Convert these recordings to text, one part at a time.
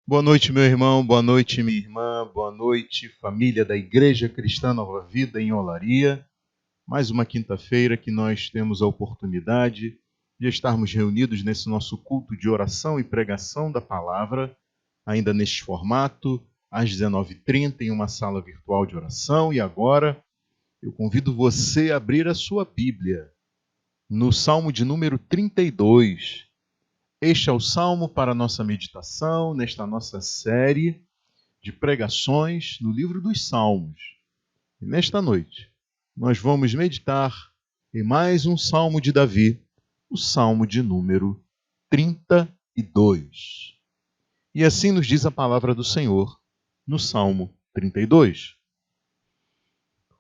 Boa noite, meu irmão, boa noite, minha irmã, boa noite, família da Igreja Cristã Nova Vida em Olaria. Mais uma quinta-feira que nós temos a oportunidade de estarmos reunidos nesse nosso culto de oração e pregação da palavra, ainda neste formato, às 19h30, em uma sala virtual de oração. E agora eu convido você a abrir a sua Bíblia no Salmo de número 32. Este é o salmo para a nossa meditação nesta nossa série de pregações no livro dos Salmos. E nesta noite, nós vamos meditar em mais um salmo de Davi, o salmo de número 32. E assim nos diz a palavra do Senhor no salmo 32.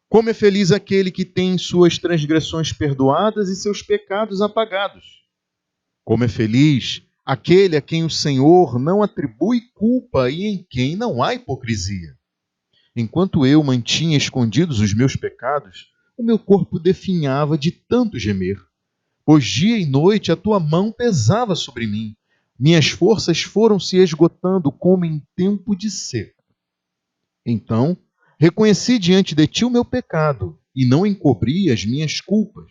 Como é feliz aquele que tem suas transgressões perdoadas e seus pecados apagados. Como é feliz aquele a quem o Senhor não atribui culpa e em quem não há hipocrisia. Enquanto eu mantinha escondidos os meus pecados, o meu corpo definhava de tanto gemer. Pois dia e noite a tua mão pesava sobre mim. Minhas forças foram se esgotando como em tempo de seca. Então, reconheci diante de ti o meu pecado e não encobri as minhas culpas.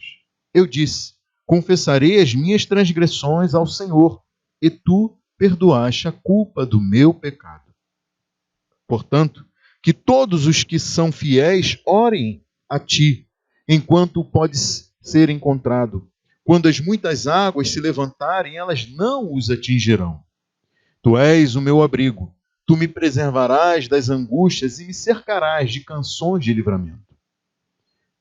Eu disse: confessarei as minhas transgressões ao Senhor, e tu perdoaste a culpa do meu pecado. Portanto, que todos os que são fiéis orem a ti, enquanto podes ser encontrado. Quando as muitas águas se levantarem, elas não os atingirão. Tu és o meu abrigo. Tu me preservarás das angústias e me cercarás de canções de livramento.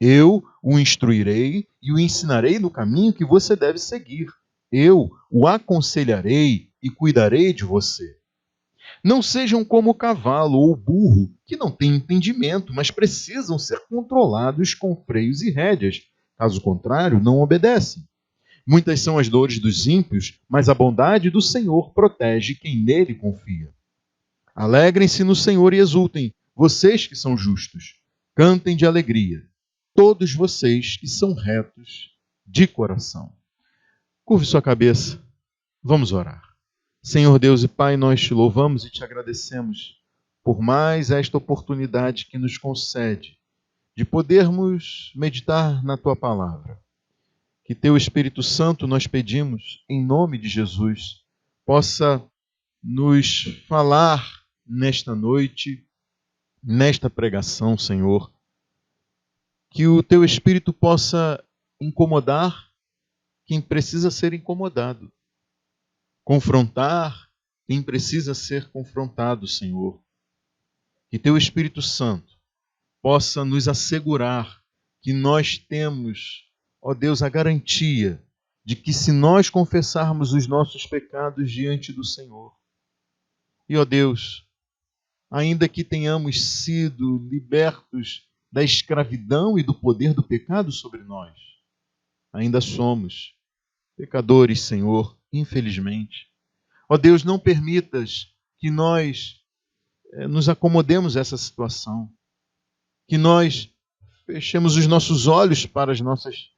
Eu o instruirei e o ensinarei no caminho que você deve seguir. Eu o aconselharei e cuidarei de você. Não sejam como o cavalo ou o burro, que não têm entendimento, mas precisam ser controlados com freios e rédeas. Caso contrário, não obedecem. Muitas são as dores dos ímpios, mas a bondade do Senhor protege quem nele confia. Alegrem-se no Senhor e exultem, vocês que são justos. Cantem de alegria, todos vocês que são retos de coração. Curve sua cabeça, vamos orar. Senhor Deus e Pai, nós te louvamos e te agradecemos por mais esta oportunidade que nos concede de podermos meditar na tua palavra. Que teu Espírito Santo, nós pedimos, em nome de Jesus, possa nos falar nesta noite, nesta pregação, Senhor. Que o teu Espírito possa incomodar quem precisa ser incomodado. Confrontar quem precisa ser confrontado, Senhor. Que teu Espírito Santo possa nos assegurar que nós temos, ó Deus, a garantia de que se nós confessarmos os nossos pecados diante do Senhor, e ó Deus, ainda que tenhamos sido libertos da escravidão e do poder do pecado sobre nós, ainda somos pecadores, Senhor, infelizmente. Ó Deus, não permitas que nós nos acomodemos a essa situação, que nós fechemos os nossos olhos para as nossas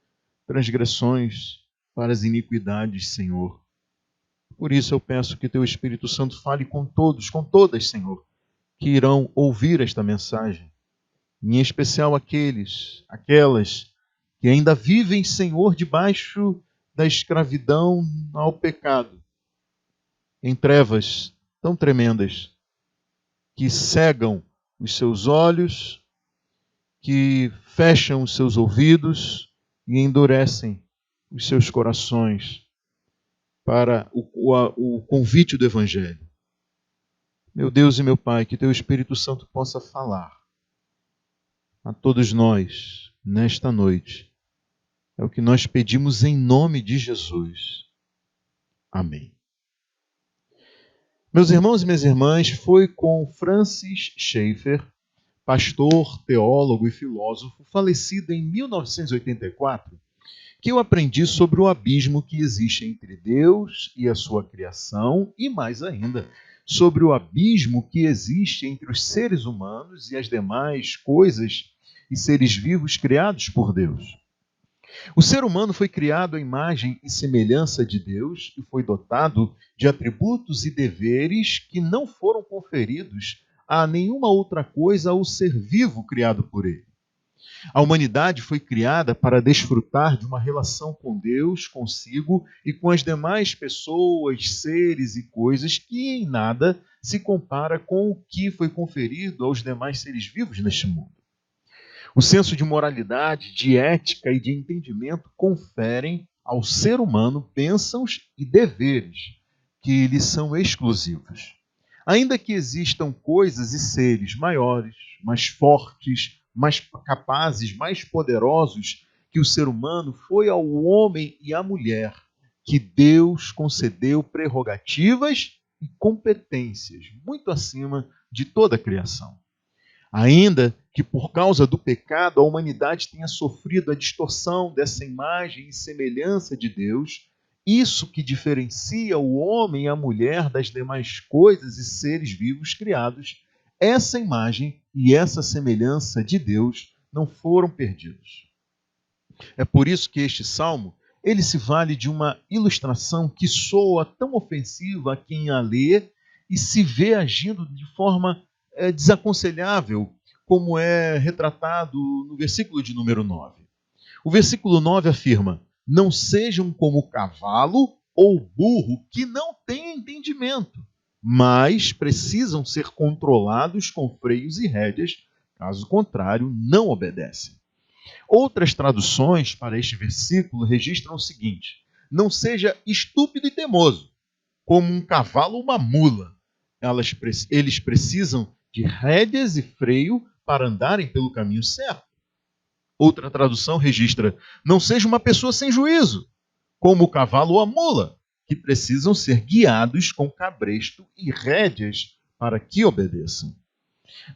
transgressões, para as iniquidades, Senhor. Por isso eu peço que teu Espírito Santo fale com todos, com todas, Senhor, que irão ouvir esta mensagem. Em especial aquelas que ainda vivem, Senhor, debaixo da escravidão ao pecado, em trevas tão tremendas, que cegam os seus olhos, que fecham os seus ouvidos e endurecem os seus corações para o convite do Evangelho. Meu Deus e meu Pai, que teu Espírito Santo possa falar a todos nós nesta noite. É o que nós pedimos em nome de Jesus. Amém. Meus irmãos e minhas irmãs, foi com Francis Schaeffer, pastor, teólogo e filósofo, falecido em 1984, que eu aprendi sobre o abismo que existe entre Deus e a sua criação e, mais ainda, sobre o abismo que existe entre os seres humanos e as demais coisas e seres vivos criados por Deus. O ser humano foi criado à imagem e semelhança de Deus e foi dotado de atributos e deveres que não foram conferidos a nenhuma outra coisa ao ser vivo criado por ele. A humanidade foi criada para desfrutar de uma relação com Deus, consigo e com as demais pessoas, seres e coisas que em nada se compara com o que foi conferido aos demais seres vivos neste mundo. O senso de moralidade, de ética e de entendimento conferem ao ser humano bênçãos e deveres que lhe são exclusivos. Ainda que existam coisas e seres maiores, mais fortes, mais capazes, mais poderosos que o ser humano, foi ao homem e à mulher que Deus concedeu prerrogativas e competências muito acima de toda a criação. Ainda que por causa do pecado a humanidade tenha sofrido a distorção dessa imagem e semelhança de Deus, isso que diferencia o homem e a mulher das demais coisas e seres vivos criados, essa imagem e essa semelhança de Deus não foram perdidos. É por isso que este salmo, ele se vale de uma ilustração que soa tão ofensiva a quem a lê e se vê agindo de forma desaconselhável, como é retratado no versículo de número 9. O versículo 9 afirma: não sejam como o cavalo ou burro que não têm entendimento, mas precisam ser controlados com freios e rédeas, caso contrário, não obedecem. Outras traduções para este versículo registram o seguinte: não seja estúpido e teimoso, como um cavalo ou uma mula. Eles precisam de rédeas e freio para andarem pelo caminho certo. Outra tradução registra: não seja uma pessoa sem juízo, como o cavalo ou a mula, que precisam ser guiados com cabresto e rédeas para que obedeçam.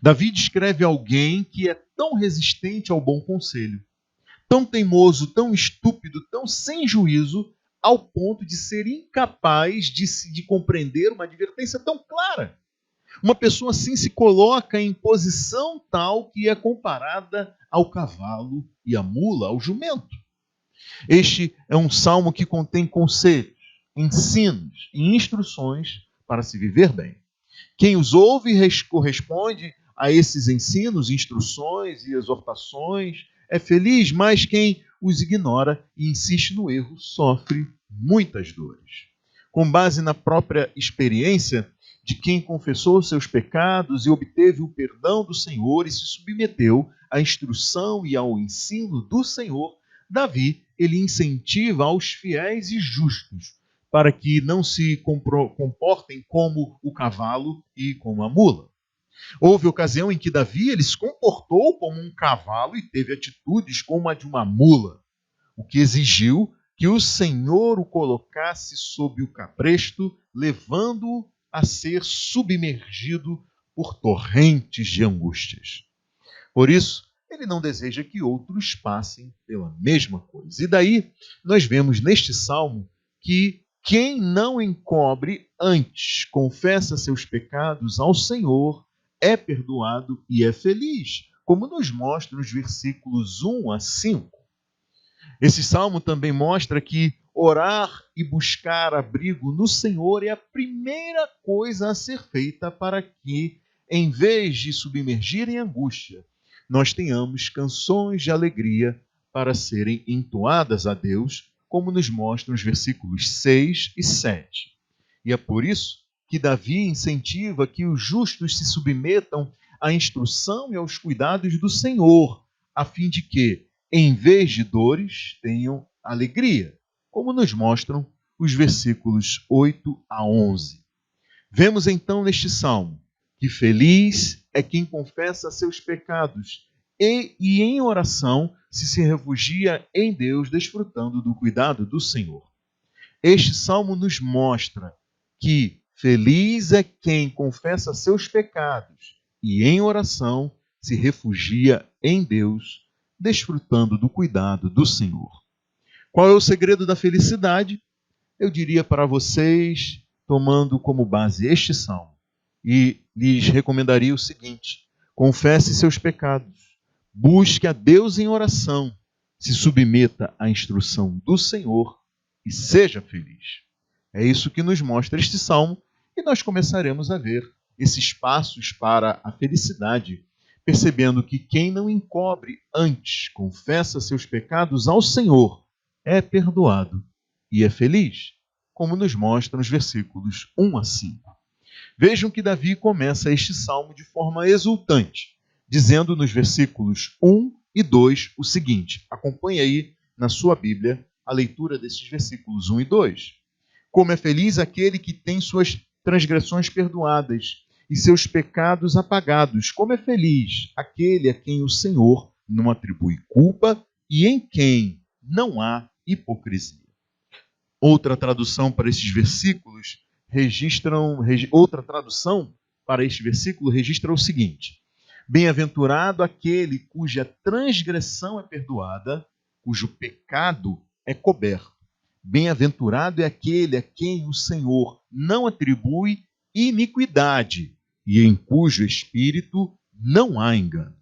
Davi descreve alguém que é tão resistente ao bom conselho, tão teimoso, tão estúpido, tão sem juízo, ao ponto de ser incapaz de compreender uma advertência tão clara. Uma pessoa assim se coloca em posição tal que é comparada ao cavalo e à mula, ao jumento. Este é um salmo que contém conselhos, ensinos e instruções para se viver bem. Quem os ouve corresponde a esses ensinos, instruções e exortações é feliz, mas quem os ignora e insiste no erro sofre muitas dores. Com base na própria experiência de quem confessou seus pecados e obteve o perdão do Senhor e se submeteu à instrução e ao ensino do Senhor, Davi, ele incentiva aos fiéis e justos para que não se comportem como o cavalo e como a mula. Houve ocasião em que Davi ele se comportou como um cavalo e teve atitudes como a de uma mula, o que exigiu que o Senhor o colocasse sob o cabresto, levando-o a ser submergido por torrentes de angústias. Por isso, ele não deseja que outros passem pela mesma coisa. E daí, nós vemos neste salmo que quem não encobre antes confessa seus pecados ao Senhor é perdoado e é feliz, como nos mostra os versículos 1 a 5. Esse salmo também mostra que orar e buscar abrigo no Senhor é a primeira coisa a ser feita para que, em vez de submergir em angústia, nós tenhamos canções de alegria para serem entoadas a Deus, como nos mostram os versículos 6 e 7. E é por isso que Davi incentiva que os justos se submetam à instrução e aos cuidados do Senhor, a fim de que, em vez de dores, tenham alegria, como nos mostram os versículos 8 a 11. Vemos então neste salmo que feliz é quem confessa seus pecados e em oração se refugia em Deus, desfrutando do cuidado do Senhor. Este salmo nos mostra que feliz é quem confessa seus pecados e em oração se refugia em Deus, desfrutando do cuidado do Senhor. Qual é o segredo da felicidade? Eu diria para vocês, tomando como base este salmo, e lhes recomendaria o seguinte: confesse seus pecados, busque a Deus em oração, se submeta à instrução do Senhor e seja feliz. É isso que nos mostra este salmo, e nós começaremos a ver esses passos para a felicidade, percebendo que quem não encobre antes, confessa seus pecados ao Senhor, é perdoado e é feliz, como nos mostra nos versículos 1 a 5. Vejam que Davi começa este salmo de forma exultante, dizendo nos versículos 1 e 2 o seguinte. Acompanhe aí na sua Bíblia a leitura desses versículos 1 e 2. Como é feliz aquele que tem suas transgressões perdoadas e seus pecados apagados. Como é feliz aquele a quem o Senhor não atribui culpa e em quem não há hipocrisia. Outra tradução para estes versículos registra o seguinte: bem-aventurado aquele cuja transgressão é perdoada, cujo pecado é coberto. Bem-aventurado é aquele a quem o Senhor não atribui iniquidade e em cujo espírito não há engano.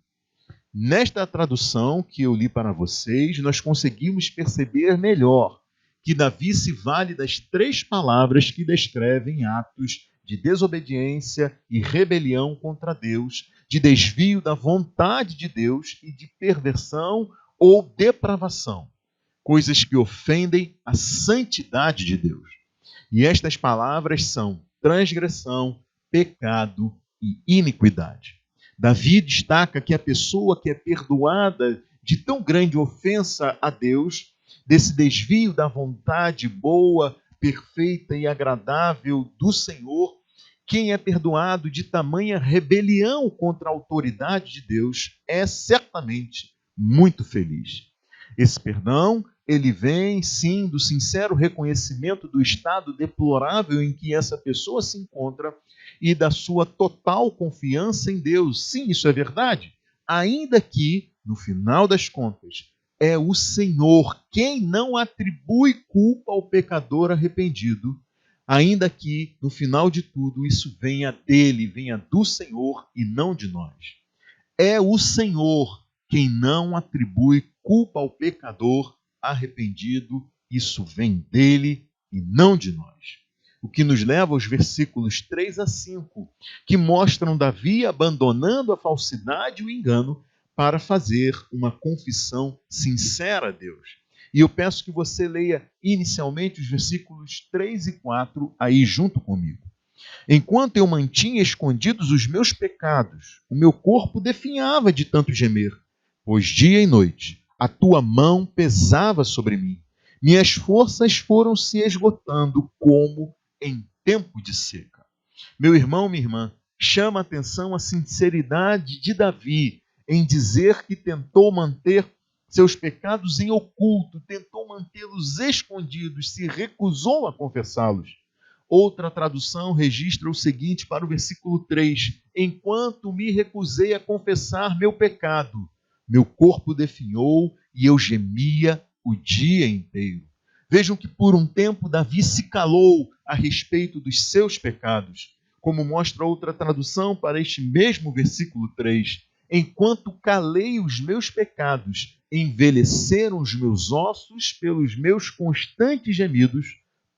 Nesta tradução que eu li para vocês, nós conseguimos perceber melhor que Davi se vale das 3 palavras que descrevem atos de desobediência e rebelião contra Deus, de desvio da vontade de Deus e de perversão ou depravação, coisas que ofendem a santidade de Deus. E estas palavras são transgressão, pecado e iniquidade. Davi destaca que a pessoa que é perdoada de tão grande ofensa a Deus, desse desvio da vontade boa, perfeita e agradável do Senhor, quem é perdoado de tamanha rebelião contra a autoridade de Deus é certamente muito feliz. Esse perdão, ele vem, sim, do sincero reconhecimento do estado deplorável em que essa pessoa se encontra e da sua total confiança em Deus. Sim, isso é verdade. Ainda que, no final das contas, é o Senhor quem não atribui culpa ao pecador arrependido, ainda que, no final de tudo, isso venha dele, venha do Senhor e não de nós. É o Senhor quem não atribui culpa ao pecador arrependido, isso vem dele e não de nós. O que nos leva aos versículos 3 a 5, que mostram Davi abandonando a falsidade e o engano para fazer uma confissão sincera a Deus. E eu peço que você leia inicialmente os versículos 3 e 4 aí junto comigo. Enquanto eu mantinha escondidos os meus pecados, o meu corpo definhava de tanto gemer, pois dia e noite a tua mão pesava sobre mim. Minhas forças foram se esgotando como em tempo de seca. Meu irmão, minha irmã, chama a atenção a sinceridade de Davi em dizer que tentou manter seus pecados em oculto, tentou mantê-los escondidos, se recusou a confessá-los. Outra tradução registra o seguinte para o versículo 3: enquanto me recusei a confessar meu pecado, meu corpo definhou e eu gemia o dia inteiro. Vejam que por um tempo Davi se calou a respeito dos seus pecados, como mostra outra tradução para este mesmo versículo 3. Enquanto calei os meus pecados, envelheceram os meus ossos pelos meus constantes gemidos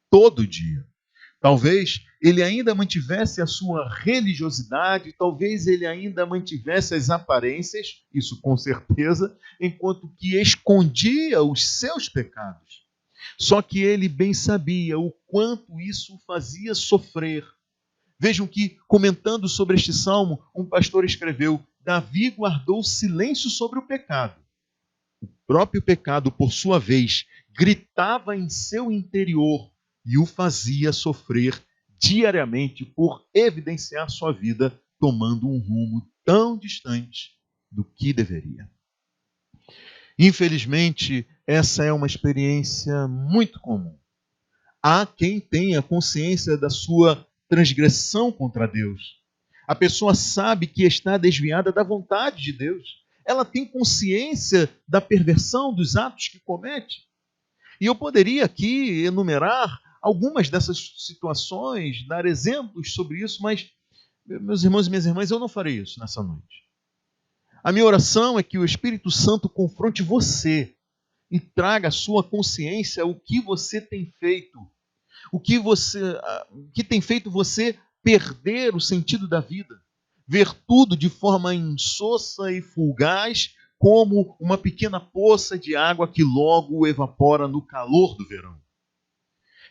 todo dia. Talvez ele ainda mantivesse a sua religiosidade, talvez ele ainda mantivesse as aparências, isso com certeza, enquanto que escondia os seus pecados. Só que ele bem sabia o quanto isso o fazia sofrer. Vejam que, comentando sobre este salmo, um pastor escreveu: Davi guardou silêncio sobre o pecado. O próprio pecado, por sua vez, gritava em seu interior e o fazia sofrer diariamente por evidenciar sua vida tomando um rumo tão distante do que deveria. Infelizmente, essa é uma experiência muito comum. Há quem tenha consciência da sua transgressão contra Deus. A pessoa sabe que está desviada da vontade de Deus. Ela tem consciência da perversão dos atos que comete. E eu poderia aqui enumerar algumas dessas situações, dar exemplos sobre isso, mas, meus irmãos e minhas irmãs, eu não farei isso nessa noite. A minha oração é que o Espírito Santo confronte você e traga à sua consciência o que você tem feito, o que tem feito você perder o sentido da vida, ver tudo de forma insossa e fugaz, como uma pequena poça de água que logo evapora no calor do verão.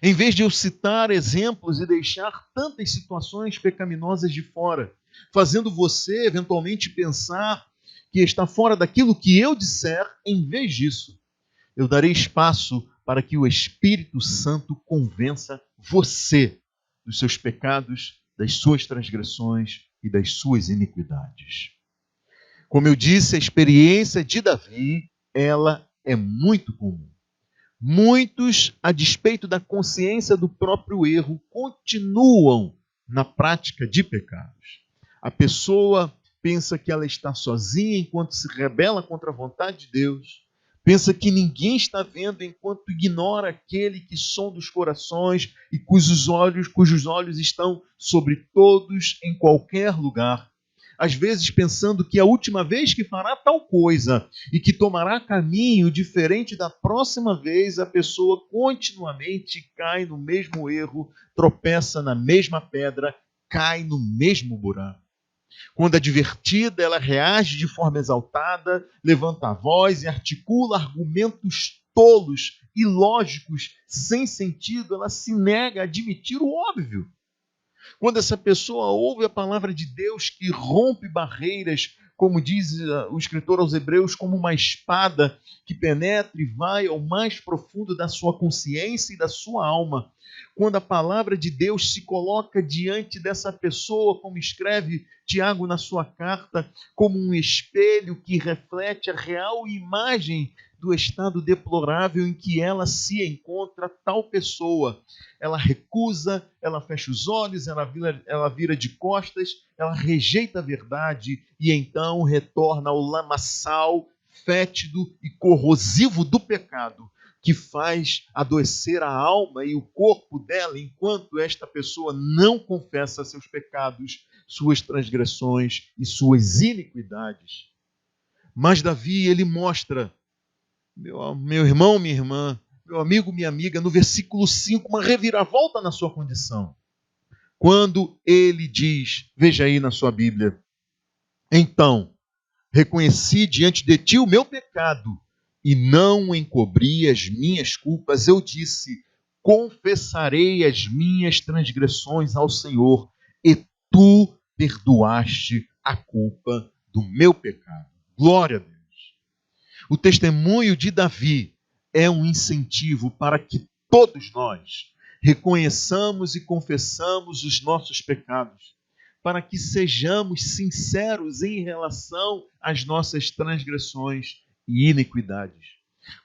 Em vez de eu citar exemplos e deixar tantas situações pecaminosas de fora, fazendo você eventualmente pensar que está fora daquilo que eu disser, em vez disso, eu darei espaço para que o Espírito Santo convença você dos seus pecados, das suas transgressões e das suas iniquidades. Como eu disse, a experiência de Davi, ela é muito comum. Muitos, a despeito da consciência do próprio erro, continuam na prática de pecados. A pessoa pensa que ela está sozinha enquanto se rebela contra a vontade de Deus. Pensa que ninguém está vendo enquanto ignora aquele que sonda os corações e cujos olhos estão sobre todos em qualquer lugar. Às vezes pensando que é a última vez que fará tal coisa e que tomará caminho diferente da próxima vez, a pessoa continuamente cai no mesmo erro, tropeça na mesma pedra, cai no mesmo buraco. Quando advertida, ela reage de forma exaltada, levanta a voz e articula argumentos tolos, ilógicos, sem sentido. Ela se nega a admitir o óbvio. Quando essa pessoa ouve a palavra de Deus que rompe barreiras, como diz o escritor aos Hebreus, como uma espada que penetra e vai ao mais profundo da sua consciência e da sua alma. Quando a palavra de Deus se coloca diante dessa pessoa, como escreve Tiago na sua carta, como um espelho que reflete a real imagem do estado deplorável em que ela se encontra, tal pessoa. Ela recusa, ela fecha os olhos, ela vira de costas, ela rejeita a verdade e então retorna ao lamaçal fétido e corrosivo do pecado, que faz adoecer a alma e o corpo dela enquanto esta pessoa não confessa seus pecados, suas transgressões e suas iniquidades. Mas Davi, ele mostra, meu irmão, minha irmã, meu amigo, minha amiga, no versículo 5, uma reviravolta na sua condição. Quando ele diz, veja aí na sua Bíblia, então, reconheci diante de ti o meu pecado e não encobri as minhas culpas. Eu disse, confessarei as minhas transgressões ao Senhor e tu perdoaste a culpa do meu pecado. Glória a Deus. O testemunho de Davi é um incentivo para que todos nós reconheçamos e confessamos os nossos pecados, para que sejamos sinceros em relação às nossas transgressões e iniquidades.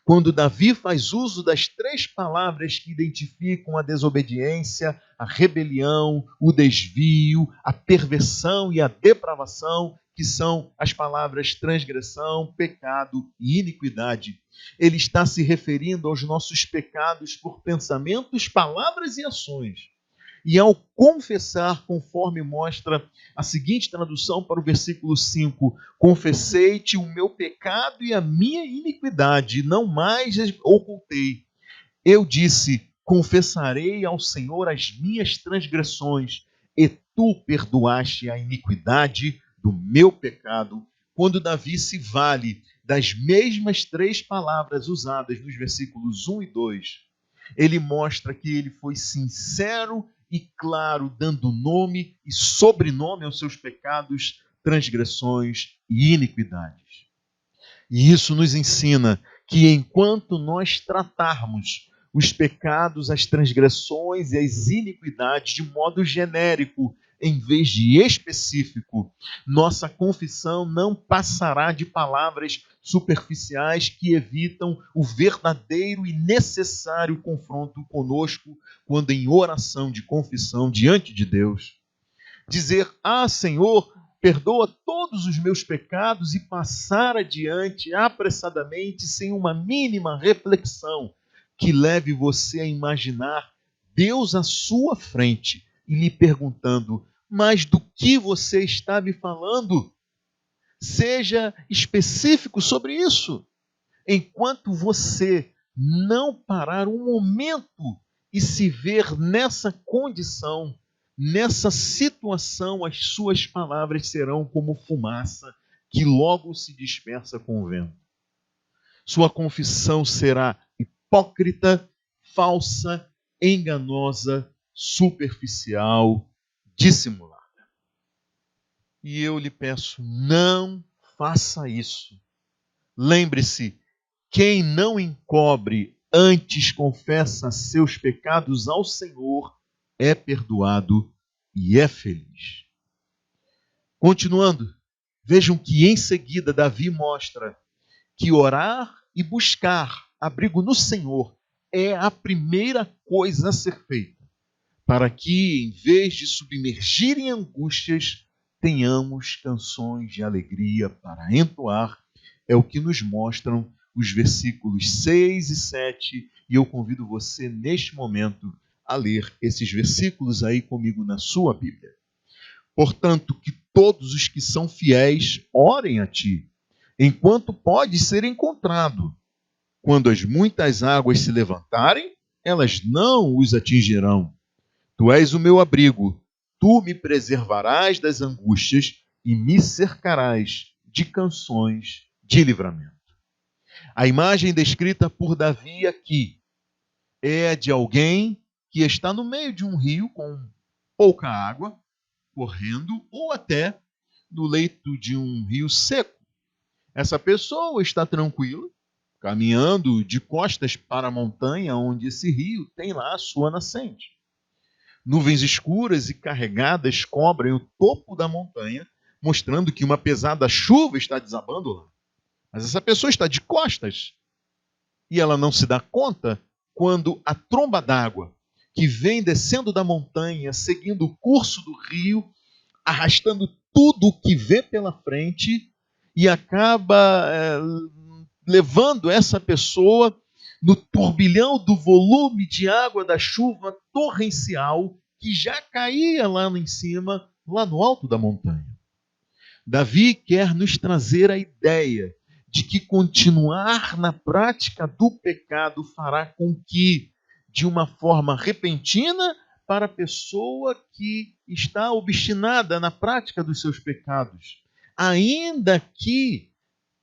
Quando Davi faz uso das 3 palavras que identificam a desobediência, a rebelião, o desvio, a perversão e a depravação, que são as palavras transgressão, pecado e iniquidade, ele está se referindo aos nossos pecados por pensamentos, palavras e ações. E ao confessar, conforme mostra a seguinte tradução para o versículo 5, confessei-te o meu pecado e a minha iniquidade, não mais ocultei. Eu disse, confessarei ao Senhor as minhas transgressões, e tu perdoaste a iniquidade do meu pecado. Quando Davi se vale das mesmas 3 palavras usadas nos versículos 1 e 2, ele mostra que ele foi sincero e claro, dando nome e sobrenome aos seus pecados, transgressões e iniquidades. E isso nos ensina que enquanto nós tratarmos os pecados, as transgressões e as iniquidades de modo genérico, em vez de específico, nossa confissão não passará de palavras superficiais que evitam o verdadeiro e necessário confronto conosco quando em oração de confissão diante de Deus. Dizer, Senhor, perdoa todos os meus pecados e passar adiante apressadamente sem uma mínima reflexão que leve você a imaginar Deus à sua frente e lhe perguntando, mas do que você está me falando? Seja específico sobre isso. enquanto você não parar um momento e se ver nessa condição, nessa situação, as suas palavras serão como fumaça que logo se dispersa com o vento. Sua confissão será hipócrita, falsa, enganosa, superficial, dissimulada. E eu lhe peço, não faça isso. Lembre-se, quem não encobre, antes confessa seus pecados ao Senhor, é perdoado e é feliz. Continuando, vejam que em seguida Davi mostra que orar e buscar abrigo no Senhor é a primeira coisa a ser feita, para que, em vez de submergir em angústias, tenhamos canções de alegria para entoar. É o que nos mostram os versículos 6 e 7, e eu convido você, neste momento, a ler esses versículos aí comigo na sua Bíblia. Portanto, que todos os que são fiéis orem a ti, enquanto pode ser encontrado. Quando as muitas águas se levantarem, elas não os atingirão. Tu és o meu abrigo, tu me preservarás das angústias e me cercarás de canções de livramento. A imagem descrita por Davi aqui é de alguém que está no meio de um rio com pouca água correndo, ou até no leito de um rio seco. Essa pessoa está tranquila, caminhando de costas para a montanha onde esse rio tem lá a sua nascente. Nuvens escuras e carregadas cobrem o topo da montanha, mostrando que uma pesada chuva está desabando lá. Mas essa pessoa está de costas e ela não se dá conta quando a tromba d'água que vem descendo da montanha, seguindo o curso do rio, arrastando tudo o que vê pela frente e acaba levando essa pessoa no turbilhão do volume de água da chuva torrencial que já caía lá em cima, lá no alto da montanha. Davi quer nos trazer a ideia de que continuar na prática do pecado fará com que, de uma forma repentina, para a pessoa que está obstinada na prática dos seus pecados, ainda que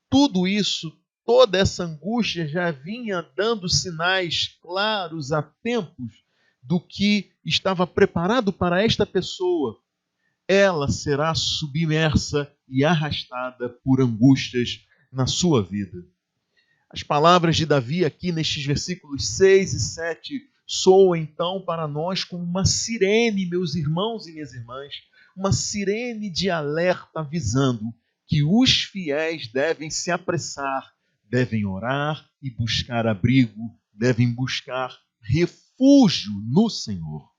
tudo isso, toda essa angústia já vinha dando sinais claros há tempos do que estava preparado para esta pessoa, ela será submersa e arrastada por angústias na sua vida. As palavras de Davi aqui nestes versículos 6 e 7 soam então para nós como uma sirene, meus irmãos e minhas irmãs, uma sirene de alerta avisando que os fiéis devem se apressar, devem orar e buscar abrigo, devem buscar refúgio no Senhor.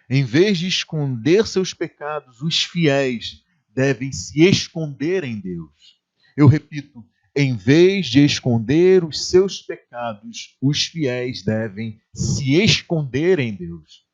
Em vez de esconder seus pecados, os fiéis devem se esconder em Deus. Eu repito, em vez de esconder os seus pecados, os fiéis devem se esconder em Deus.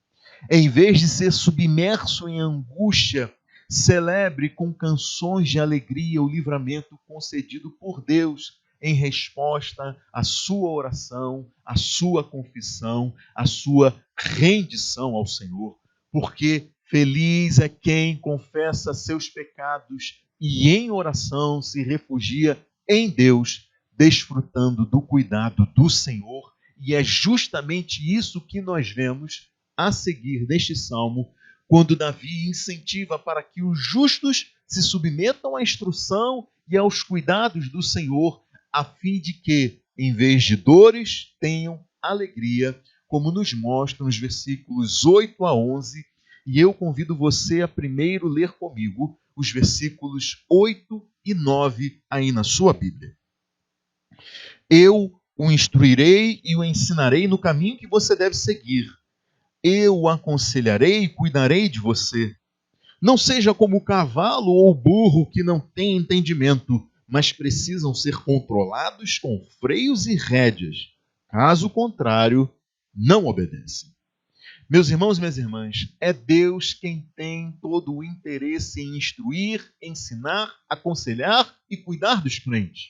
Em vez de ser submerso em angústia, celebre com canções de alegria o livramento concedido por Deus em resposta à sua oração, à sua confissão, à sua rendição ao Senhor. Porque feliz é quem confessa seus pecados e em oração se refugia em Deus, desfrutando do cuidado do Senhor. E é justamente isso que nós vemos a seguir neste salmo, quando Davi incentiva para que os justos se submetam à instrução e aos cuidados do Senhor, a fim de que, em vez de dores, tenham alegria, como nos mostram os versículos 8 a 11, e eu convido você a primeiro ler comigo os versículos 8 e 9 aí na sua Bíblia. Eu o instruirei e o ensinarei no caminho que você deve seguir. Eu o aconselharei e cuidarei de você. Não seja como o cavalo ou o burro que não tem entendimento, mas precisam ser controlados com freios e rédeas. Caso contrário, não obedecem. Meus irmãos e minhas irmãs, é Deus quem tem todo o interesse em instruir, ensinar, aconselhar e cuidar dos crentes.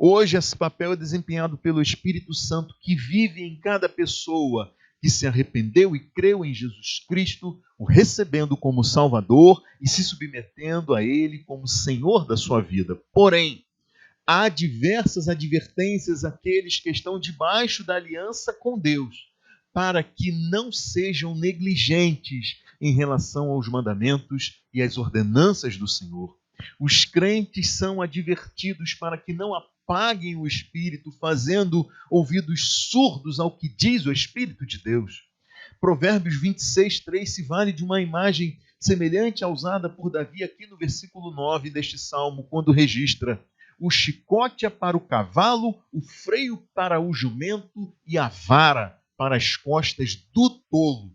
Hoje esse papel é desempenhado pelo Espírito Santo que vive em cada pessoa que se arrependeu e creu em Jesus Cristo, o recebendo como Salvador e se submetendo a Ele como Senhor da sua vida. Porém, há diversas advertências àqueles que estão debaixo da aliança com Deus, para que não sejam negligentes em relação aos mandamentos e às ordenanças do Senhor. Os crentes são advertidos para que não apaguem o Espírito, fazendo ouvidos surdos ao que diz o Espírito de Deus. Provérbios 26:3 se vale de uma imagem semelhante à usada por Davi aqui no versículo 9 deste salmo, quando registra: o chicote é para o cavalo, o freio para o jumento e a vara para as costas do tolo.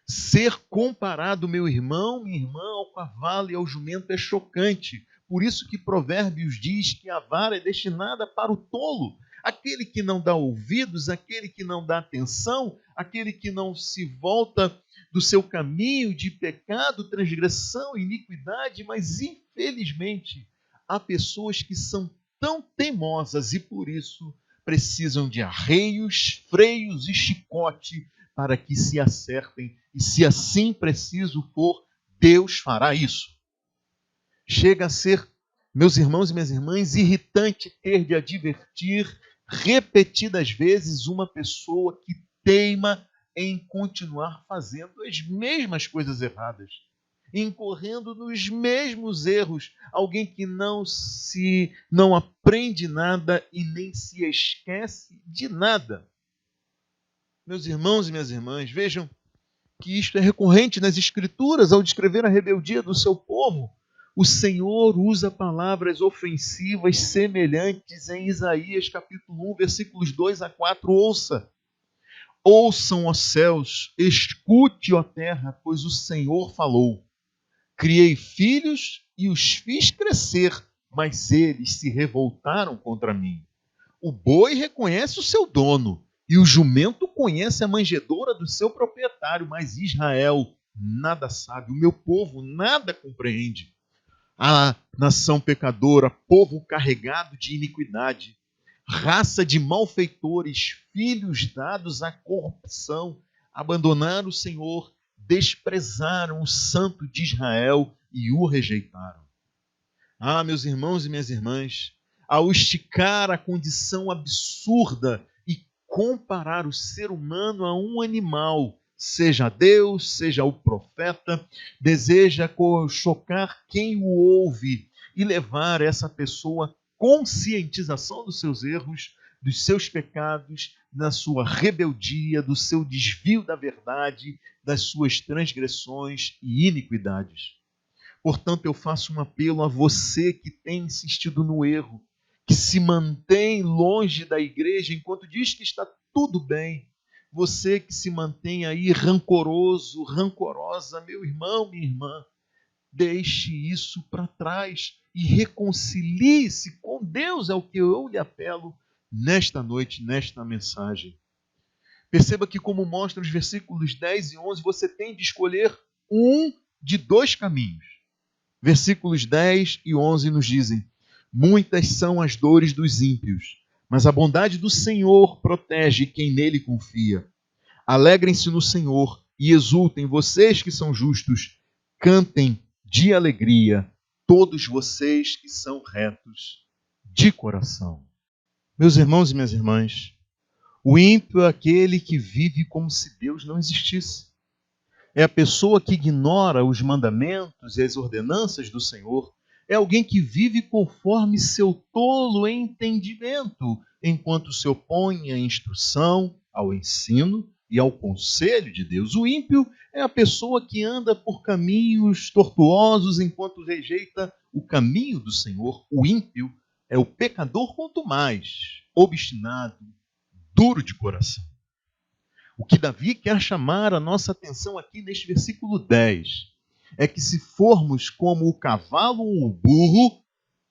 Ser comparado, meu irmão, minha irmã, ao cavalo e ao jumento é chocante. Por isso que Provérbios diz que a vara é destinada para o tolo, aquele que não dá ouvidos, aquele que não dá atenção, aquele que não se volta do seu caminho de pecado, transgressão, iniquidade. Mas infelizmente há pessoas que são tão teimosas e por isso precisam de arreios, freios e chicote para que se acertem, e se assim preciso for, Deus fará isso. Chega a ser, meus irmãos e minhas irmãs, irritante ter de advertir repetidas vezes uma pessoa que teima em continuar fazendo as mesmas coisas erradas, incorrendo nos mesmos erros. Alguém que não aprende nada e nem se esquece de nada. Meus irmãos e minhas irmãs, vejam que isto é recorrente nas Escrituras ao descrever a rebeldia do seu povo. O Senhor usa palavras ofensivas semelhantes em Isaías capítulo 1, versículos 2-4. Ouçam, ó céus, escute, ó terra, pois o Senhor falou. Criei filhos e os fiz crescer, mas eles se revoltaram contra mim. O boi reconhece o seu dono, e o jumento conhece a manjedoura do seu proprietário, mas Israel nada sabe, o meu povo nada compreende. A nação pecadora, povo carregado de iniquidade, raça de malfeitores, filhos dados à corrupção, abandonaram o Senhor, desprezaram o Santo de Israel e o rejeitaram. Ah, meus irmãos e minhas irmãs, ao esticar a condição absurda e comparar o ser humano a um animal, seja Deus, seja o profeta, deseja chocar quem o ouve e levar essa pessoa à conscientização dos seus erros, dos seus pecados, da sua rebeldia, do seu desvio da verdade, das suas transgressões e iniquidades. Portanto, eu faço um apelo a você que tem insistido no erro, que se mantém longe da igreja enquanto diz que está tudo bem. Você que se mantém aí rancoroso, rancorosa, meu irmão, minha irmã, deixe isso para trás e reconcilie-se com Deus, é o que eu lhe apelo nesta noite, nesta mensagem. Perceba que, como mostra os versículos 10 e 11, você tem de escolher um de dois caminhos. Versículos 10 e 11 nos dizem: muitas são as dores dos ímpios, mas a bondade do Senhor protege quem nele confia. Alegrem-se no Senhor e exultem, vocês que são justos. Cantem de alegria, todos vocês que são retos de coração. Meus irmãos e minhas irmãs, o ímpio é aquele que vive como se Deus não existisse. É a pessoa que ignora os mandamentos e as ordenanças do Senhor. É alguém que vive conforme seu tolo entendimento, enquanto se opõe à instrução, ao ensino e ao conselho de Deus. O ímpio é a pessoa que anda por caminhos tortuosos enquanto rejeita o caminho do Senhor. O ímpio é o pecador quanto mais, obstinado, duro de coração. O que Davi quer chamar a nossa atenção aqui neste versículo 10 é que se formos como o cavalo ou o burro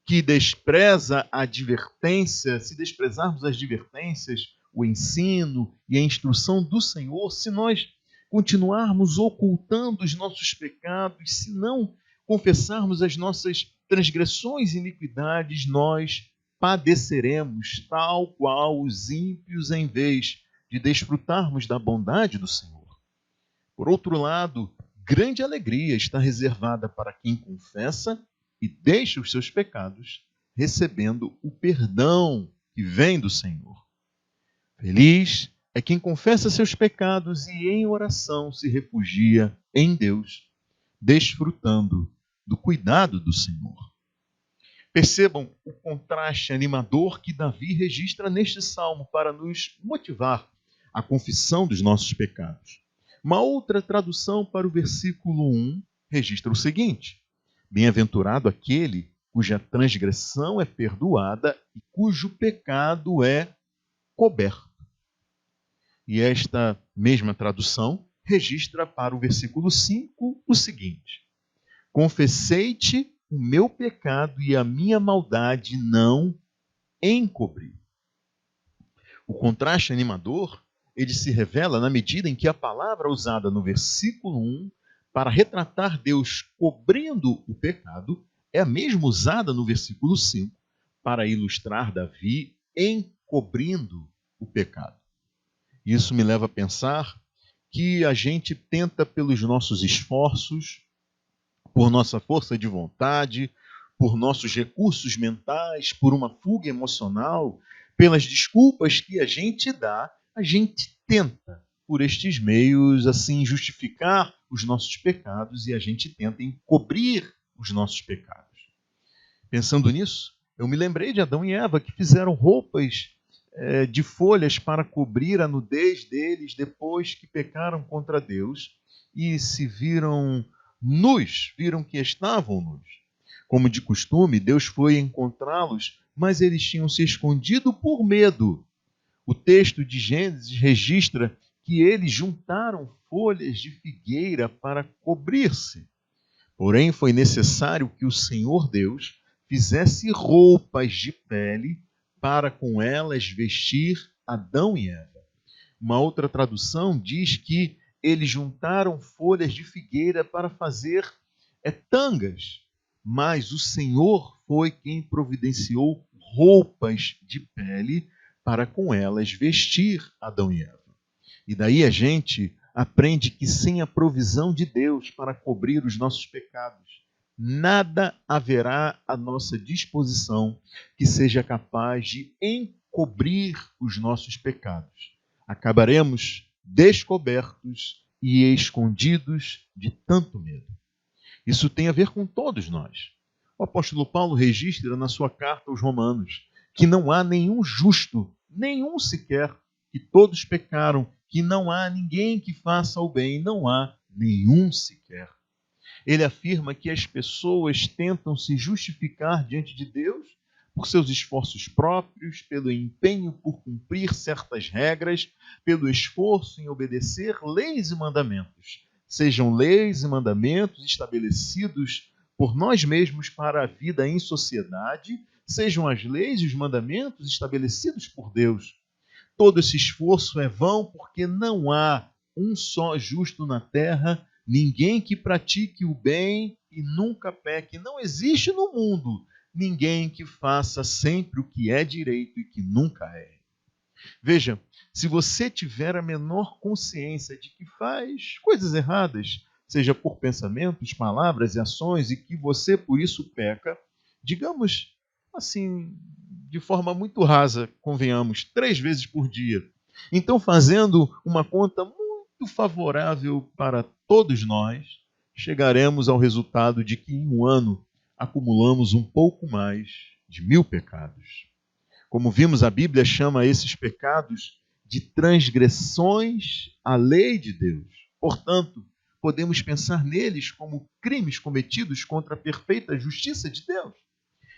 que despreza a advertência, se desprezarmos as advertências, o ensino e a instrução do Senhor, se nós continuarmos ocultando os nossos pecados, se não confessarmos as nossas transgressões e iniquidades, nós padeceremos tal qual os ímpios em vez de desfrutarmos da bondade do Senhor. Por outro lado, grande alegria está reservada para quem confessa e deixa os seus pecados, recebendo o perdão que vem do Senhor. Feliz é quem confessa seus pecados e em oração se refugia em Deus, desfrutando do cuidado do Senhor. Percebam o contraste animador que Davi registra neste salmo para nos motivar à confissão dos nossos pecados. Uma outra tradução para o versículo 1 registra o seguinte: bem-aventurado aquele cuja transgressão é perdoada e cujo pecado é coberto. E esta mesma tradução registra para o versículo 5 o seguinte: confessei-te o meu pecado e a minha maldade não encobri. O contraste animador, ele se revela na medida em que a palavra usada no versículo 1 para retratar Deus cobrindo o pecado é a mesma usada no versículo 5 para ilustrar Davi encobrindo o pecado. Isso me leva a pensar que a gente tenta pelos nossos esforços, por nossa força de vontade, por nossos recursos mentais, por uma fuga emocional, pelas desculpas que a gente dá, a gente tenta, por estes meios, assim, justificar os nossos pecados e a gente tenta encobrir os nossos pecados. Pensando nisso, eu me lembrei de Adão e Eva que fizeram roupas de folhas para cobrir a nudez deles depois que pecaram contra Deus e se viram nus, viram que estavam nus. Como de costume, Deus foi encontrá-los, mas eles tinham se escondido por medo. O texto de Gênesis registra que eles juntaram folhas de figueira para cobrir-se. Porém, foi necessário que o Senhor Deus fizesse roupas de pele para com elas vestir Adão e Eva. Uma outra tradução diz que eles juntaram folhas de figueira para fazer tangas, mas o Senhor foi quem providenciou roupas de pele para com elas vestir Adão e Eva. E daí a gente aprende que sem a provisão de Deus para cobrir os nossos pecados, nada haverá à nossa disposição que seja capaz de encobrir os nossos pecados. Acabaremos descobertos e escondidos de tanto medo. Isso tem a ver com todos nós. O apóstolo Paulo registra na sua carta aos Romanos que não há nenhum justo, nenhum sequer, que todos pecaram, que não há ninguém que faça o bem, não há nenhum sequer. Ele afirma que as pessoas tentam se justificar diante de Deus por seus esforços próprios, pelo empenho por cumprir certas regras, pelo esforço em obedecer leis e mandamentos. Sejam leis e mandamentos estabelecidos por nós mesmos para a vida em sociedade, sejam as leis e os mandamentos estabelecidos por Deus. Todo esse esforço é vão porque não há um só justo na terra, ninguém que pratique o bem e nunca peque. Não existe no mundo ninguém que faça sempre o que é direito e que nunca é. Veja, se você tiver a menor consciência de que faz coisas erradas, seja por pensamentos, palavras e ações, e que você por isso peca, digamos assim, de forma muito rasa, convenhamos, 3 vezes por dia. Então, fazendo uma conta muito favorável para todos nós, chegaremos ao resultado de que em um ano acumulamos um pouco mais de 1000 pecados. Como vimos, a Bíblia chama esses pecados de transgressões à lei de Deus. Portanto, podemos pensar neles como crimes cometidos contra a perfeita justiça de Deus.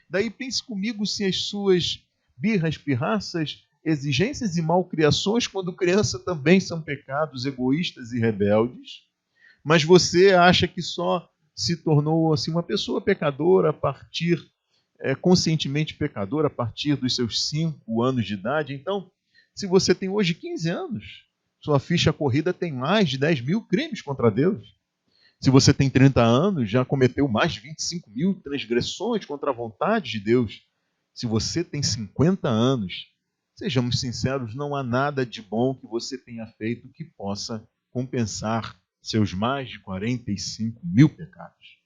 Daí pense comigo se as suas birras, pirraças, exigências e malcriações, quando criança, também são pecados egoístas e rebeldes, mas você acha que só se tornou assim uma pessoa pecadora a partir, conscientemente pecadora, a partir dos seus 5 anos de idade. Então, se você tem hoje 15 anos, sua ficha corrida tem mais de 10.000 crimes contra Deus. Se você tem 30 anos, já cometeu mais de 25.000 transgressões contra a vontade de Deus. Se você tem 50 anos, sejamos sinceros, não há nada de bom que você tenha feito que possa compensar seus mais de 45 mil pecados.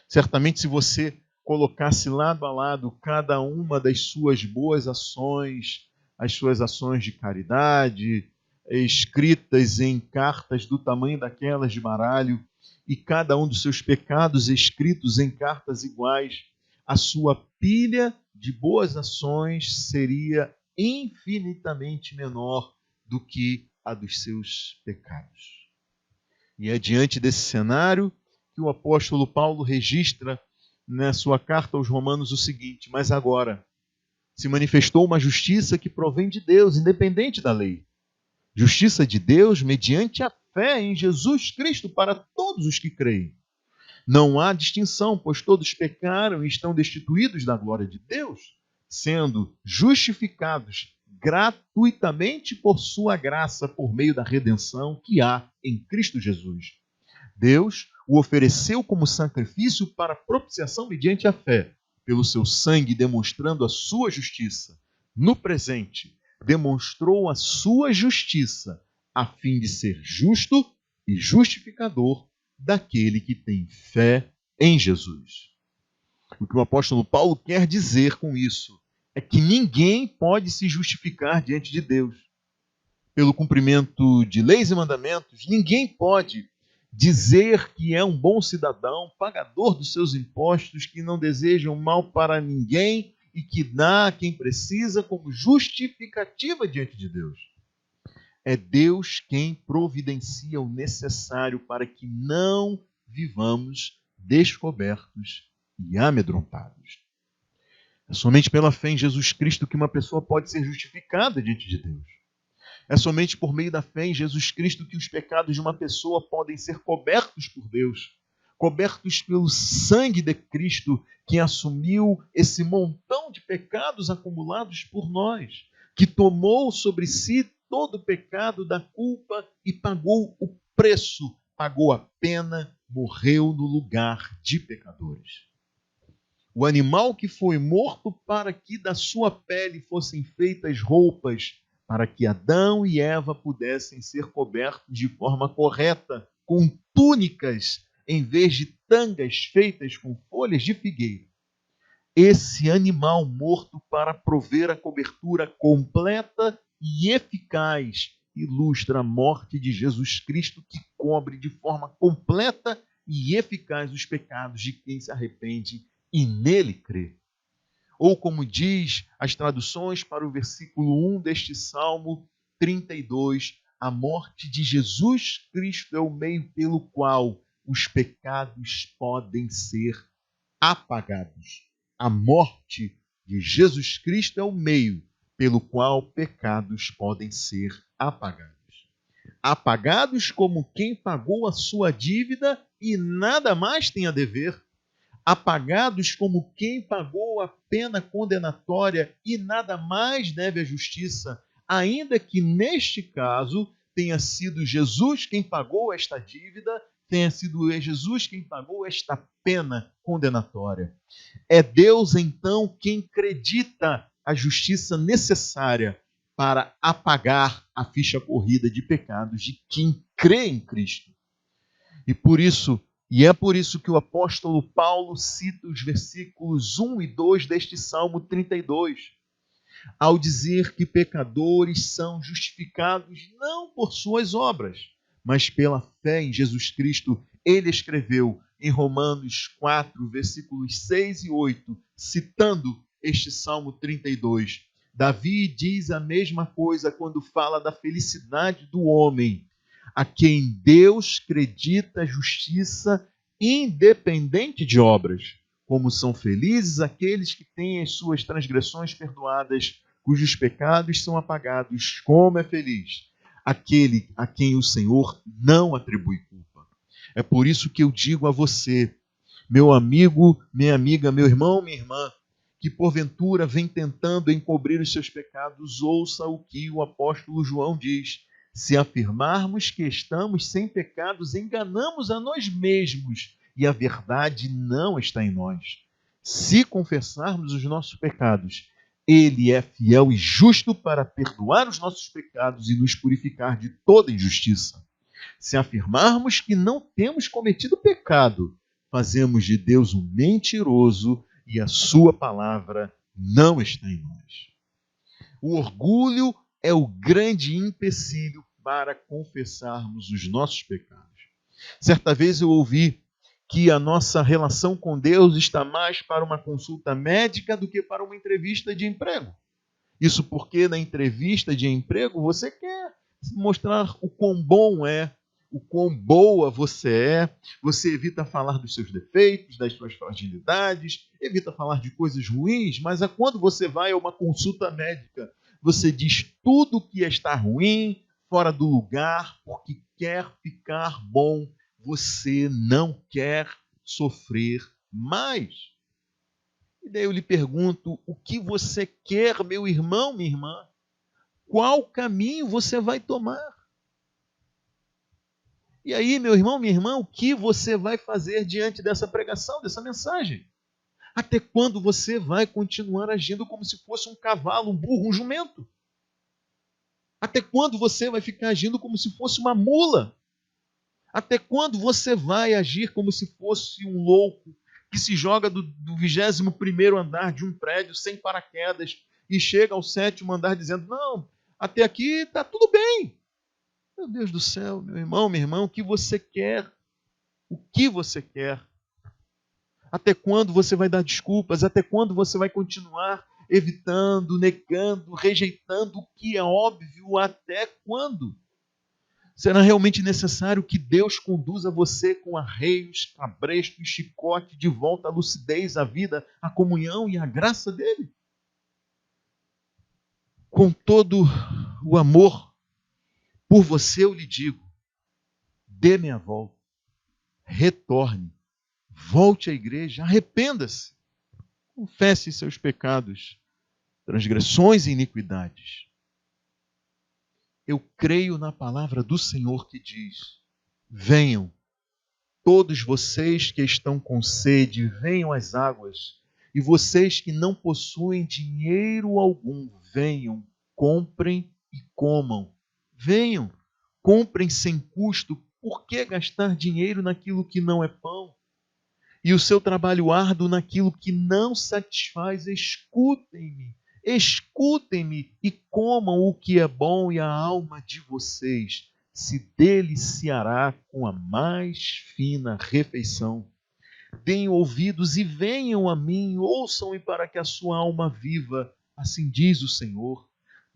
Certamente, se você colocasse lado a lado cada uma das suas boas ações, as suas ações de caridade, escritas em cartas do tamanho daquelas de baralho, e cada um dos seus pecados escritos em cartas iguais, a sua pilha de boas ações seria infinitamente menor do que a dos seus pecados. E é diante desse cenário que o apóstolo Paulo registra na sua carta aos Romanos o seguinte: mas agora se manifestou uma justiça que provém de Deus, independente da lei. Justiça de Deus mediante a fé em Jesus Cristo para todos os que creem. Não há distinção, pois todos pecaram e estão destituídos da glória de Deus, sendo justificados gratuitamente por sua graça, por meio da redenção que há em Cristo Jesus. Deus o ofereceu como sacrifício para propiciação mediante a fé, pelo seu sangue demonstrando a sua justiça. No presente, demonstrou a sua justiça, a fim de ser justo e justificador daquele que tem fé em Jesus. O que o apóstolo Paulo quer dizer com isso é que ninguém pode se justificar diante de Deus. Pelo cumprimento de leis e mandamentos, ninguém pode dizer que é um bom cidadão, pagador dos seus impostos, que não deseja o mal para ninguém e que dá a quem precisa como justificativa diante de Deus. É Deus quem providencia o necessário para que não vivamos descobertos e amedrontados. É somente pela fé em Jesus Cristo que uma pessoa pode ser justificada diante de Deus. É somente por meio da fé em Jesus Cristo que os pecados de uma pessoa podem ser cobertos por Deus, cobertos pelo sangue de Cristo, que assumiu esse montão de pecados acumulados por nós, que tomou sobre si todo o pecado da culpa e pagou o preço, pagou a pena, morreu no lugar de pecadores. O animal que foi morto para que da sua pele fossem feitas roupas, para que Adão e Eva pudessem ser cobertos de forma correta, com túnicas, em vez de tangas feitas com folhas de figueira. Esse animal morto para prover a cobertura completa e eficaz ilustra a morte de Jesus Cristo, que cobre de forma completa e eficaz os pecados de quem se arrepende e nele crê. Ou como diz as traduções para o versículo 1 deste Salmo 32, a morte de Jesus Cristo é o meio pelo qual os pecados podem ser apagados. A morte de Jesus Cristo é o meio pelo qual pecados podem ser apagados. Apagados como quem pagou a sua dívida e nada mais tem a dever. Apagados como quem pagou a pena condenatória e nada mais deve à justiça, ainda que neste caso tenha sido Jesus quem pagou esta dívida, tenha sido Jesus quem pagou esta pena condenatória. É Deus, então, quem acredita a justiça necessária para apagar a ficha corrida de pecados de quem crê em Cristo. E é por isso que o apóstolo Paulo cita os versículos 1 e 2 deste Salmo 32, ao dizer que pecadores são justificados não por suas obras, mas pela fé em Jesus Cristo. Ele escreveu em Romanos 4, versículos 6 e 8, citando este Salmo 32. Davi diz a mesma coisa quando fala da felicidade do homem, a quem Deus acredita justiça independente de obras. Como são felizes aqueles que têm as suas transgressões perdoadas, cujos pecados são apagados. Como é feliz aquele a quem o Senhor não atribui culpa. É por isso que eu digo a você, meu amigo, minha amiga, meu irmão, minha irmã, que porventura vem tentando encobrir os seus pecados, ouça o que o apóstolo João diz. Se afirmarmos que estamos sem pecados, enganamos a nós mesmos e a verdade não está em nós. Se confessarmos os nossos pecados, Ele é fiel e justo para perdoar os nossos pecados e nos purificar de toda injustiça. Se afirmarmos que não temos cometido pecado, fazemos de Deus um mentiroso e a sua palavra não está em nós. O orgulho é o grande empecilho para confessarmos os nossos pecados. Certa vez eu ouvi que a nossa relação com Deus está mais para uma consulta médica do que para uma entrevista de emprego. Isso porque na entrevista de emprego você quer mostrar o quão bom é, o quão boa você evita falar dos seus defeitos, das suas fragilidades, evita falar de coisas ruins, mas quando você vai a uma consulta médica, você diz tudo que está ruim, fora do lugar, porque quer ficar bom, você não quer sofrer mais. E daí eu lhe pergunto, o que você quer, meu irmão, minha irmã? Qual caminho você vai tomar? E aí, meu irmão, minha irmã, o que você vai fazer diante dessa pregação, dessa mensagem? Até quando você vai continuar agindo como se fosse um cavalo, um burro, um jumento? Até quando você vai ficar agindo como se fosse uma mula? Até quando você vai agir como se fosse um louco que se joga do 21º andar de um prédio sem paraquedas e chega ao 7º andar dizendo, não, até aqui está tudo bem. Meu Deus do céu, meu irmão, minha irmã, o que você quer? O que você quer? Até quando você vai dar desculpas? Até quando você vai continuar evitando, negando, rejeitando o que é óbvio? Até quando? Será realmente necessário que Deus conduza você com arreios, cabresto e chicote de volta à lucidez, à vida, à comunhão e à graça dele? Com todo o amor por você eu lhe digo, dê meia volta, retorne, volte à igreja, arrependa-se, confesse seus pecados, transgressões e iniquidades. Eu creio na palavra do Senhor que diz, venham, todos vocês que estão com sede, venham às águas, e vocês que não possuem dinheiro algum, venham, comprem e comam. Venham, comprem sem custo. Por que gastar dinheiro naquilo que não é pão? E o seu trabalho árduo naquilo que não satisfaz? Escutem-me, escutem-me e comam o que é bom, e a alma de vocês se deliciará com a mais fina refeição. Deem ouvidos e venham a mim, ouçam-me para que a sua alma viva, assim diz o Senhor.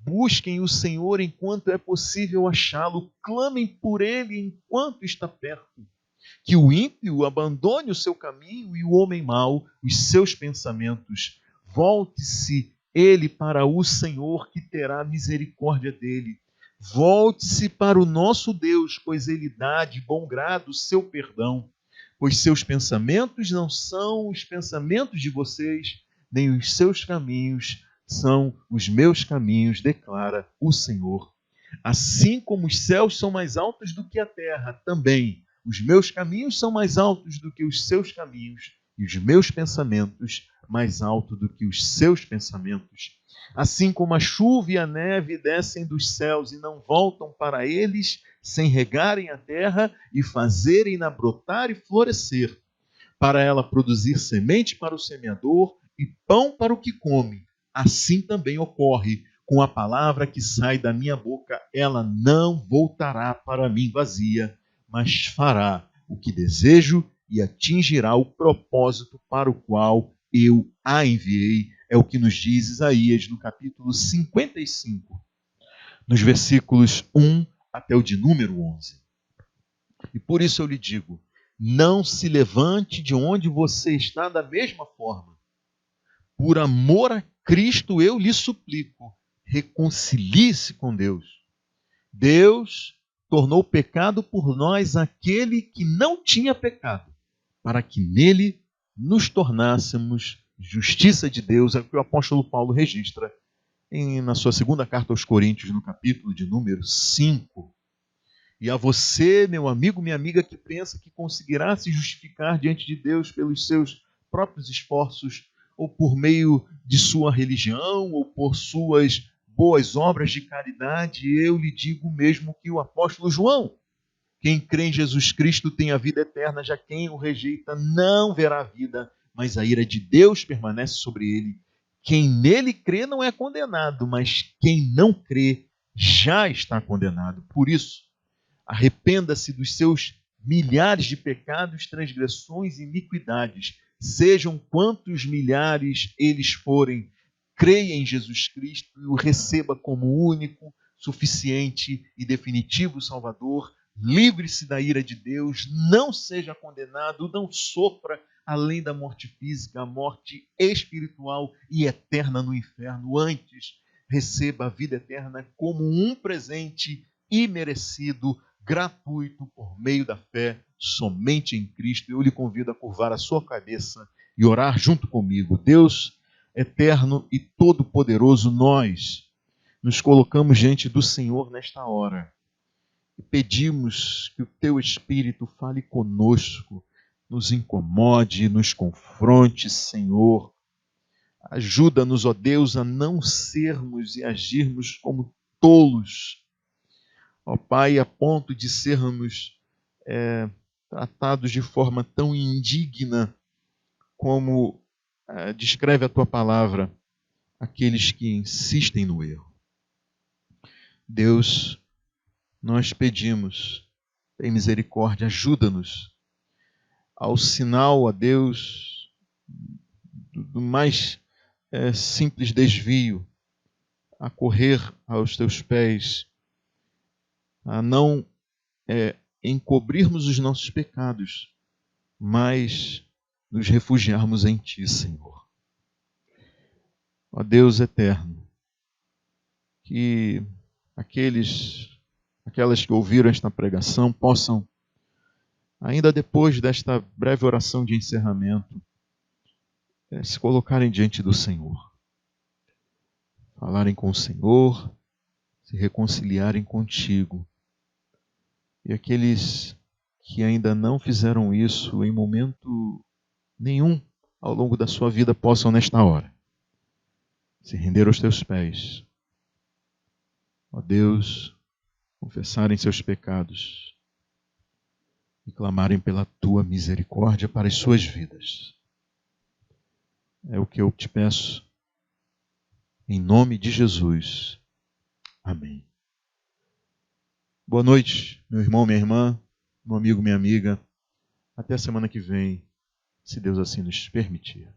Busquem o Senhor enquanto é possível achá-lo, clamem por ele enquanto está perto. Que o ímpio abandone o seu caminho e o homem mau os seus pensamentos. Volte-se ele para o Senhor, que terá misericórdia dele. Volte-se para o nosso Deus, pois ele dá de bom grado o seu perdão. Pois seus pensamentos não são os pensamentos de vocês, nem os seus caminhos são os meus caminhos, declara o Senhor. Assim como os céus são mais altos do que a terra, também os meus caminhos são mais altos do que os seus caminhos, e os meus pensamentos mais altos do que os seus pensamentos. Assim como a chuva e a neve descem dos céus e não voltam para eles, sem regarem a terra e fazerem-na brotar e florescer, para ela produzir semente para o semeador e pão para o que come, assim também ocorre com a palavra que sai da minha boca. Ela não voltará para mim vazia, mas fará o que desejo e atingirá o propósito para o qual eu a enviei. É o que nos diz Isaías no capítulo 55, nos versículos 1 até o de número 11. E por isso eu lhe digo, não se levante de onde você está da mesma forma. Por amor a Cristo eu lhe suplico, reconcilie-se com Deus. Deus tornou pecado por nós aquele que não tinha pecado, para que nele nos tornássemos justiça de Deus. É o que o apóstolo Paulo registra na sua segunda carta aos Coríntios, no capítulo de número 5. E a você, meu amigo, minha amiga, que pensa que conseguirá se justificar diante de Deus pelos seus próprios esforços, ou por meio de sua religião, ou por suas boas obras de caridade, eu lhe digo mesmo que o apóstolo João: quem crê em Jesus Cristo tem a vida eterna, já quem o rejeita não verá a vida, mas a ira de Deus permanece sobre ele. Quem nele crê não é condenado, mas quem não crê já está condenado. Por isso, arrependa-se dos seus milhares de pecados, transgressões e iniquidades, sejam quantos milhares eles forem. Creia em Jesus Cristo e o receba como único, suficiente e definitivo Salvador. Livre-se da ira de Deus, não seja condenado, não sofra além da morte física, a morte espiritual e eterna no inferno. Antes, receba a vida eterna como um presente imerecido, gratuito, por meio da fé somente em Cristo. Eu lhe convido a curvar a sua cabeça e orar junto comigo. Deus eterno e todo-poderoso, nós nos colocamos diante do Senhor nesta hora e pedimos que o Teu Espírito fale conosco, nos incomode, nos confronte, Senhor. Ajuda-nos, ó Deus, a não sermos e agirmos como tolos, ó Pai, a ponto de sermos tratados de forma tão indigna como descreve a Tua palavra, aqueles que insistem no erro. Deus, nós pedimos, tem misericórdia, ajuda-nos ao sinal, ó Deus, do mais simples desvio, a correr aos Teus pés, a não encobrirmos os nossos pecados, mas nos refugiarmos em Ti, Senhor. Ó Deus eterno, que aquelas que ouviram esta pregação possam, ainda depois desta breve oração de encerramento, se colocarem diante do Senhor, falarem com o Senhor, se reconciliarem contigo. E aqueles que ainda não fizeram isso em momento nenhum ao longo da sua vida possam, nesta hora, se render aos Teus pés. Ó Deus, confessarem seus pecados e clamarem pela Tua misericórdia para as suas vidas. É o que eu te peço, em nome de Jesus. Amém. Boa noite, meu irmão, minha irmã, meu amigo, minha amiga. Até a semana que vem, se Deus assim nos permitir.